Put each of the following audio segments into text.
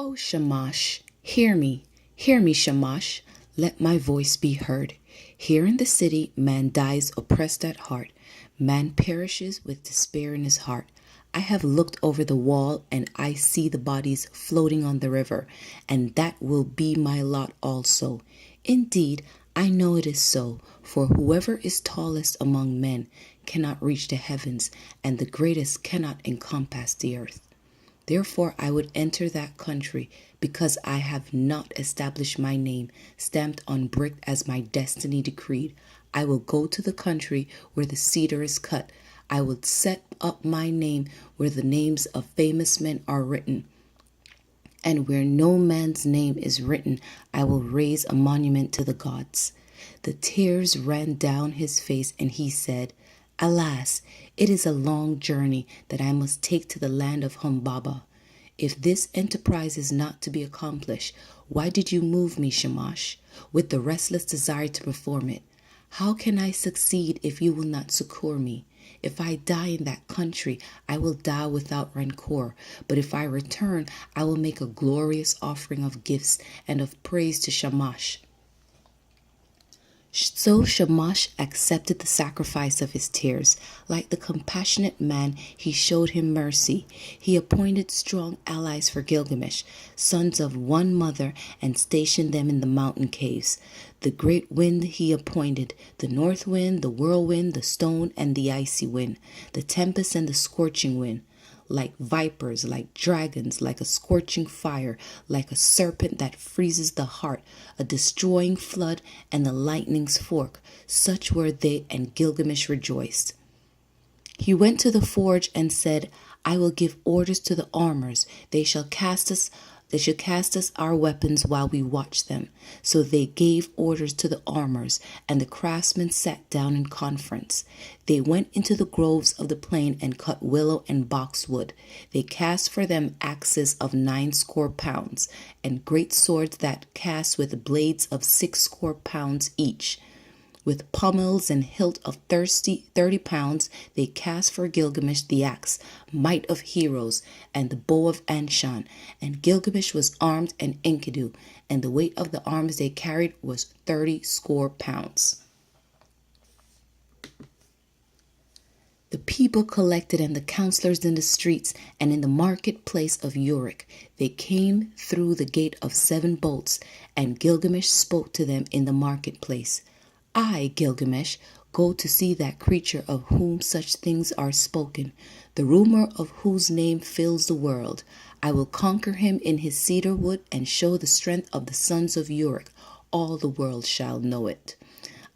O Shamash, hear me, Shamash, let my voice be heard. Here in the city, man dies oppressed at heart. Man perishes with despair in his heart. I have looked over the wall, and I see the bodies floating on the river, and that will be my lot also. Indeed, I know it is so, for whoever is tallest among men cannot reach the heavens, and the greatest cannot encompass the earth. Therefore I would enter that country, because I have not established my name stamped on brick as my destiny decreed. I will go to the country where the cedar is cut. I will set up my name where the names of famous men are written. And where no man's name is written, I will raise a monument to the gods. The tears ran down his face, and he said, Alas, it is a long journey that I must take to the land of Humbaba. If this enterprise is not to be accomplished, why did you move me, Shamash, with the restless desire to perform it? How can I succeed if you will not succor me? If I die in that country, I will die without rancor. But if I return, I will make a glorious offering of gifts and of praise to Shamash. So Shamash accepted the sacrifice of his tears. Like the compassionate man, he showed him mercy. He appointed strong allies for Gilgamesh, sons of one mother, and stationed them in the mountain caves. The great wind he appointed, the north wind, the whirlwind, the stone, and the icy wind, the tempest and the scorching wind. Like vipers, like dragons, like a scorching fire, like a serpent that freezes the heart, a destroying flood, and the lightning's fork. Such were they, and Gilgamesh rejoiced. He went to the forge and said, I will give orders to the armors. They shall cast us our weapons while we watch them. So they gave orders to the armors, and the craftsmen sat down in conference. They went into the groves of the plain and cut willow and boxwood. They cast for them axes of 90 pounds, and great swords that cast with blades of 60 pounds each. With pommels and hilt of 30 pounds, they cast for Gilgamesh the axe, might of heroes, and the bow of Anshan. And Gilgamesh was armed and Enkidu, and the weight of the arms they carried was 30 pounds. The people collected, and the counselors in the streets and in the marketplace of Uruk. They came through the gate of 7 bolts, and Gilgamesh spoke to them in the marketplace. I, Gilgamesh, go to see that creature of whom such things are spoken, the rumor of whose name fills the world. I will conquer him in his cedar wood and show the strength of the sons of Uruk. All the world shall know it.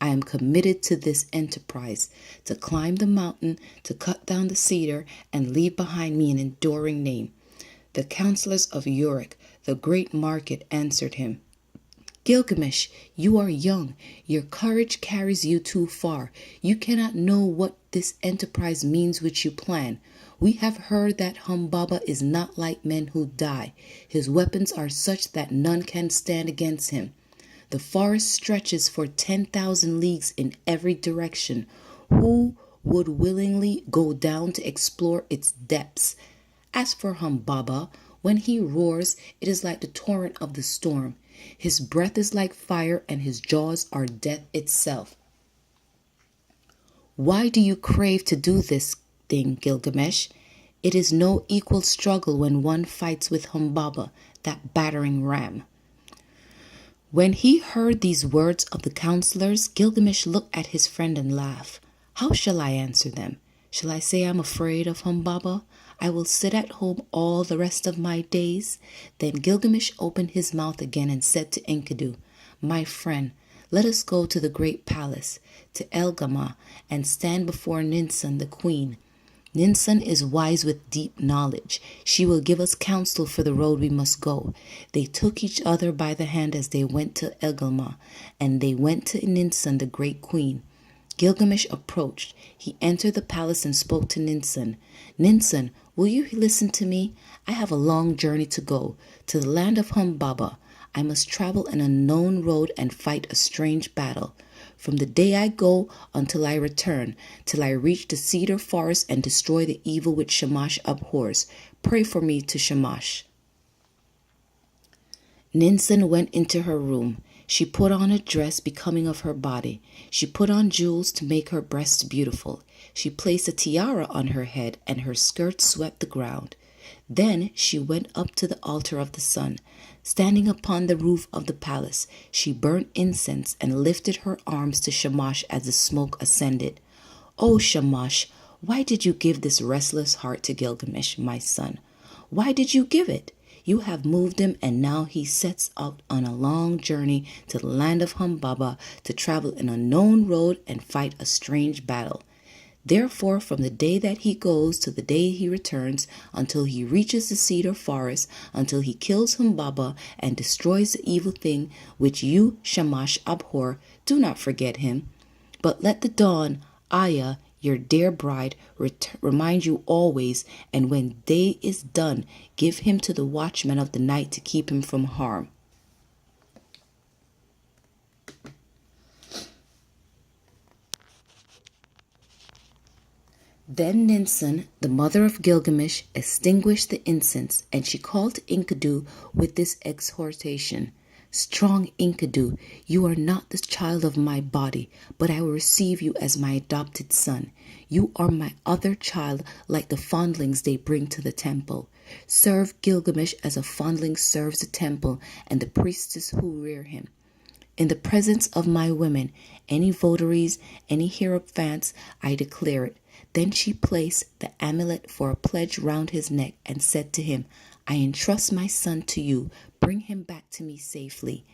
I am committed to this enterprise, to climb the mountain, to cut down the cedar, and leave behind me an enduring name. The counselors of Uruk, the great market, answered him. Gilgamesh, you are young. Your courage carries you too far. You cannot know what this enterprise means which you plan. We have heard that Humbaba is not like men who die. His weapons are such that none can stand against him. The forest stretches for 10,000 leagues in every direction. Who would willingly go down to explore its depths? As for Humbaba, when he roars, it is like the torrent of the storm. His breath is like fire, and his jaws are death itself. Why do you crave to do this thing, Gilgamesh? It is no equal struggle when one fights with Humbaba, that battering ram. When he heard these words of the counselors, Gilgamesh looked at his friend and laughed. How shall I answer them? Shall I say I'm afraid of Humbaba? I will sit at home all the rest of my days. Then Gilgamesh opened his mouth again and said to Enkidu, My friend, let us go to the great palace, to Elgama, and stand before Ninsun the queen. Ninsun is wise with deep knowledge. She will give us counsel for the road we must go. They took each other by the hand as they went to Elgama, and they went to Ninsun the great queen. Gilgamesh approached. He entered the palace and spoke to Ninsun. Ninsun, will you listen to me? I have a long journey to go, to the land of Humbaba. I must travel an unknown road and fight a strange battle. From the day I go until I return, till I reach the cedar forest and destroy the evil which Shamash abhors. Pray for me to Shamash. Ninsen went into her room. She put on a dress becoming of her body. She put on jewels to make her breasts beautiful. She placed a tiara on her head, and her skirt swept the ground. Then she went up to the altar of the sun. Standing upon the roof of the palace, she burnt incense and lifted her arms to Shamash as the smoke ascended. "O Shamash, why did you give this restless heart to Gilgamesh, my son? Why did you give it? You have moved him, and now he sets out on a long journey to the land of Humbaba to travel an unknown road and fight a strange battle. Therefore, from the day that he goes to the day he returns, until he reaches the cedar forest, until he kills Humbaba and destroys the evil thing which you, Shamash, abhor, do not forget him. But let the dawn, Aya, your dear bride, remind you always, and when day is done, give him to the watchman of the night to keep him from harm." Then Ninsen, the mother of Gilgamesh, extinguished the incense, and she called to Enkidu with this exhortation: "Strong Enkidu, you are not the child of my body, but I will receive you as my adopted son. You are my other child, like the fondlings they bring to the temple. Serve Gilgamesh as a fondling serves the temple and the priestess who rear him. In the presence of my women, any votaries, any hierophants, I declare it." Then she placed the amulet for a pledge round his neck and said to him, "I entrust my son to you. Bring him back to me safely."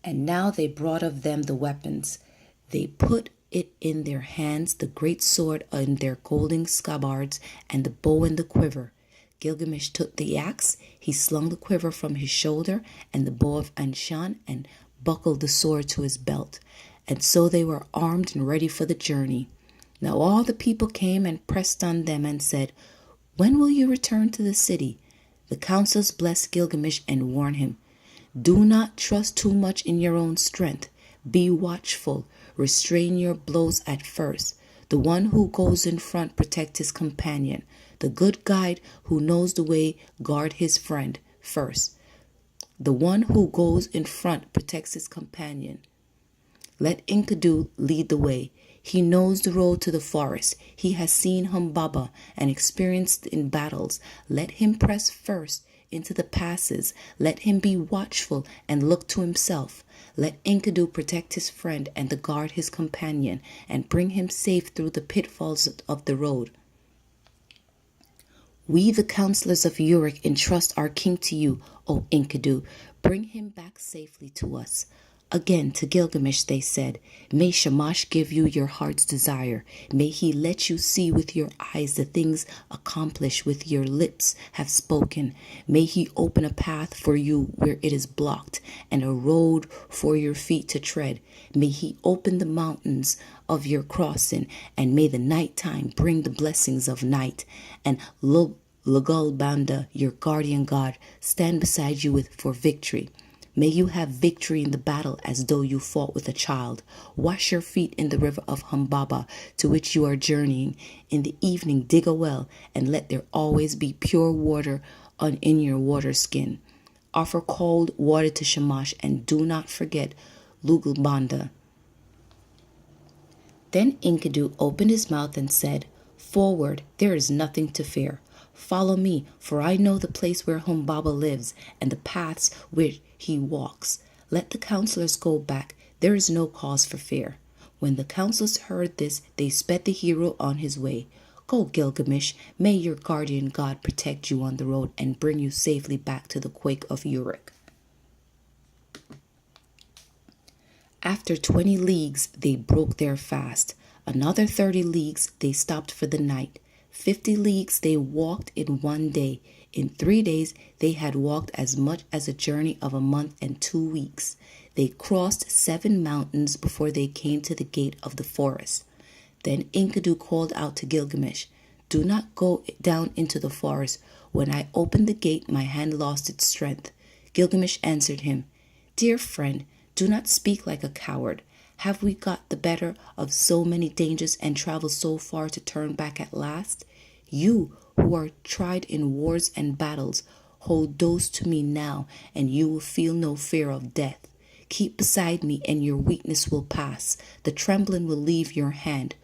And now they brought of them the weapons. They put it in their hands, the great sword in their golden scabbards, and the bow and the quiver. Gilgamesh took the axe, he slung the quiver from his shoulder, and the bow of Anshan, and buckled the sword to his belt. And so they were armed and ready for the journey. Now all the people came and pressed on them and said, "When will you return to the city?" The counselors blessed Gilgamesh and warned him, "Do not trust too much in your own strength. Be watchful. Restrain your blows at first. The one who goes in front protect his companion. The good guide who knows the way guard his friend first. The one who goes in front protects his companion. Let Enkidu lead the way. He knows the road to the forest. He has seen Humbaba and experienced in battles. Let him press first into the passes. Let him be watchful and look to himself. Let Enkidu protect his friend and guard his companion, and bring him safe through the pitfalls of the road. We, the counselors of Uruk, entrust our king to you, O Enkidu. Bring him back safely to us." Again to Gilgamesh they said, "May Shamash give you your heart's desire. May he let you see with your eyes the things accomplished with your lips have spoken. May he open a path for you where it is blocked, and a road for your feet to tread. May he open the mountains of your crossing, and may the night time bring the blessings of night. And Lugalbanda, your guardian god, stand beside you for victory. May you have victory in the battle as though you fought with a child. Wash your feet in the river of Humbaba, to which you are journeying. In the evening dig a well, and let there always be pure water in your water skin. Offer cold water to Shamash, and do not forget Lugalbanda." Then Enkidu opened his mouth and said, "Forward, there is nothing to fear. Follow me, for I know the place where Humbaba lives, and the paths where he walks. Let the counselors go back. There is no cause for fear." When the counselors heard this, they sped the hero on his way. "Go, Gilgamesh. May your guardian god protect you on the road and bring you safely back to the quake of Uruk." After 20 leagues, they broke their fast. Another 30 leagues, they stopped for the night. 50 leagues they walked in one day. In 3 days, they had walked as much as a journey of a month and 2 weeks. They crossed 7 mountains before they came to the gate of the forest. Then Enkidu called out to Gilgamesh, "Do not go down into the forest. When I opened the gate, my hand lost its strength." Gilgamesh answered him, "Dear friend, do not speak like a coward. Have we got the better of so many dangers and traveled so far to turn back at last? You, who are tried in wars and battles, Hold those to me now, and you will feel no fear of death. Keep beside me, and your weakness will pass. The trembling will leave your hand.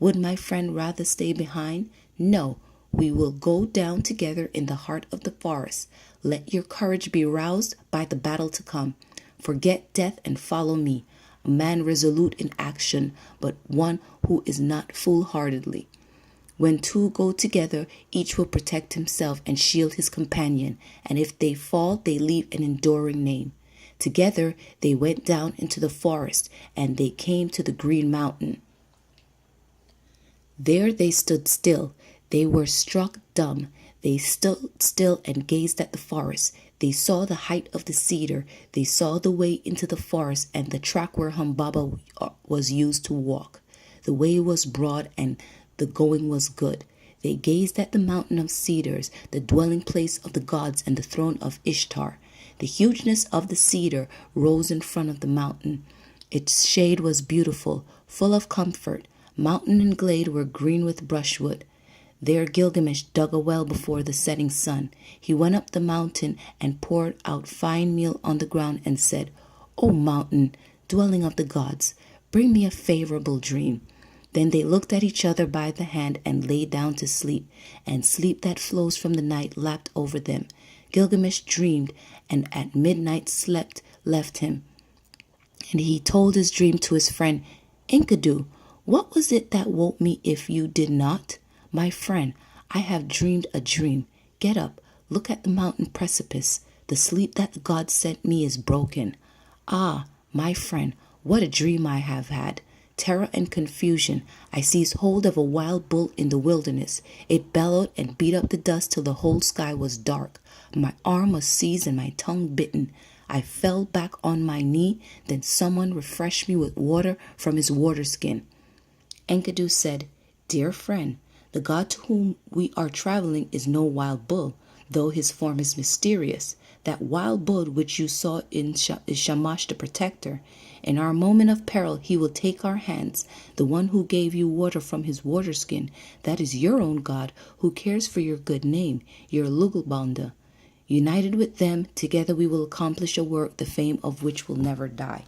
Would my friend rather stay behind? No, we will go down together in the heart of the forest. Let your courage be roused by the battle to come. Forget death and follow me, a man resolute in action, but one who is not foolhardily. When two go together, each will protect himself and shield his companion, and if they fall, they leave an enduring name. Together they went down into the forest, and they came to the green mountain. There they stood still. They were struck dumb. They stood still and gazed at the forest. They saw the height of the cedar. They saw the way into the forest and the track where Humbaba was used to walk. The way was broad and the going was good. They gazed at the mountain of cedars, the dwelling place of the gods and the throne of Ishtar. The hugeness of the cedar rose in front of the mountain. Its shade was beautiful, full of comfort. Mountain and glade were green with brushwood. There Gilgamesh dug a well before the setting sun. He went up the mountain and poured out fine meal on the ground and said, "O mountain, dwelling of the gods, bring me a favorable dream." Then they looked at each other by the hand and lay down to sleep, and sleep that flows from the night lapped over them. Gilgamesh dreamed, and at midnight slept left him. And he told his dream to his friend, "Enkidu, what was it that woke me if you did not? My friend, I have dreamed a dream. Get up, look at the mountain precipice. The sleep that God sent me is broken." "Ah, my friend, what a dream I have had. Terror and confusion. I seized hold of a wild bull in the wilderness. It bellowed and beat up the dust till the whole sky was dark. My arm was seized and my tongue bitten. I fell back on my knee. Then someone refreshed me with water from his water skin." Enkidu said, "Dear friend, the God to whom we are traveling is no wild bull, though his form is mysterious. That wild bull which you saw is Shamash the protector. In our moment of peril, he will take our hands. The one who gave you water from his water skin, that is your own God, who cares for your good name, your Lugalbanda. United with them, together we will accomplish a work, the fame of which will never die."